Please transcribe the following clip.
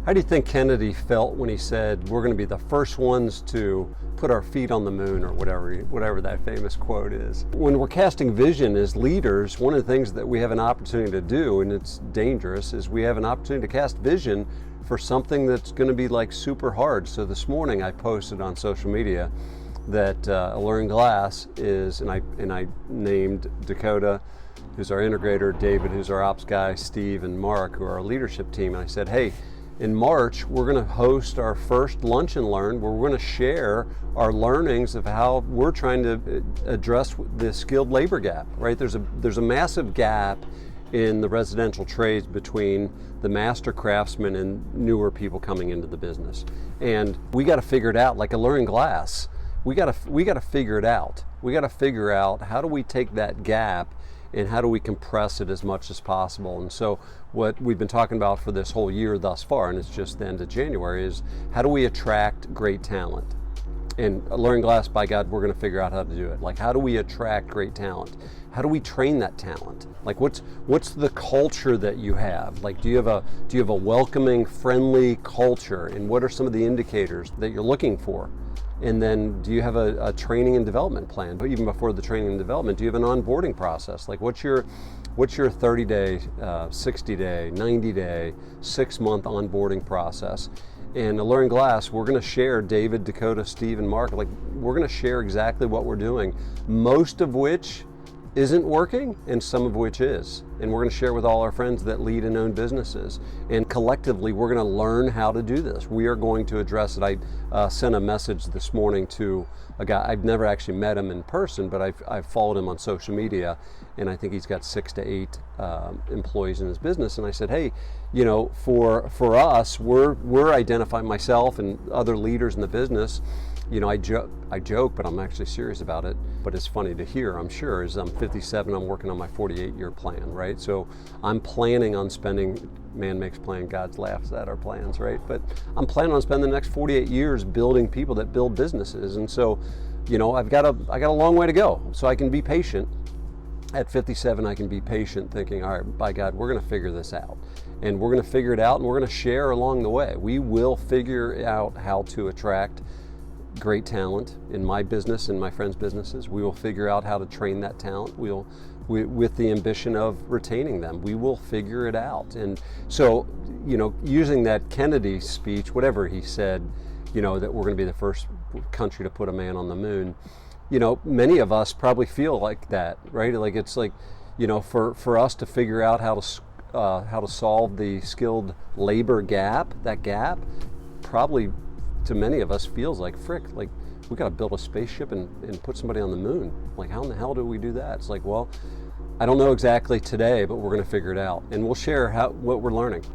How do you think Kennedy felt when he said, we're going to be the first ones to put our feet on the moon, or whatever that famous quote is? When we're casting vision as leaders, one of the things that we have an opportunity to do, and it's dangerous, is we have an opportunity to cast vision for something that's going to be like super hard. So this morning I posted on social media that Alluring Glass is, and I named Dakota, who's our integrator, David, who's our ops guy, Steve, and Mark, who are our leadership team. And I said, hey, in March, we're going to host our first Lunch and Learn, where we're going to share our learnings of how we're trying to address the skilled labor gap, right? There's a massive gap in the residential trades between the master craftsmen and newer people coming into the business. And we got to figure it out, like Alluring Glass. We got to figure it out. We got to figure out, how do we take that gap and how do we compress it as much as possible? And so what we've been talking about for this whole year thus far, and it's just the end of January, is how do we attract great talent? And Alluring Glass, by God, we're going to figure out how to do it. Like, how do we attract great talent? How do we train that talent? Like, what's the culture that you have? Like, do you have a welcoming, friendly culture? And what are some of the indicators that you're looking for? And then, do you have a training and development plan? But even before the training and development, do you have an onboarding process? Like, what's your 30-day, 60-day, 90-day, 6-month onboarding process? And Alluring Glass, we're going to share, David, Dakota, Steve, and Mark, like, we're going to share exactly what we're doing, most of which isn't working and some of which is. And we're going to share with all our friends that lead and own businesses. And collectively, we're going to learn how to do this. We are going to address it. I sent a message this morning to a guy. I've never actually met him in person, but I've followed him on social media, and I think he's got 6 to 8 employees in his business. And I said, hey, you know, for us, we're identifying, myself and other leaders in the business. You know, I joke, but I'm actually serious about it. But it's funny to hear, I'm sure, is I'm 57, I'm working on my 48-year plan, right? So I'm planning on spending, man makes plan, God laughs at our plans, right? But I'm planning on spending the next 48 years building people that build businesses. And so, you know, I got a long way to go. So I can be patient. At 57, I can be patient, thinking, all right, by God, we're going to figure this out. And we're going to figure it out, and we're going to share along the way. We will figure out how to attract great talent in my business and my friends' businesses. We will figure out how to train that talent. With the ambition of retaining them. We will figure it out. And so, you know, using that Kennedy speech, whatever he said, you know, that we're going to be the first country to put a man on the moon, you know, many of us probably feel like that, right? Like, it's like, you know, for us to figure out how to solve the skilled labor gap, that gap probably to many of us feels like, frick, like, we got to build a spaceship and put somebody on the moon. Like, how in the hell do we do that? It's like, well, I don't know exactly today, but we're going to figure it out, and we'll share what we're learning.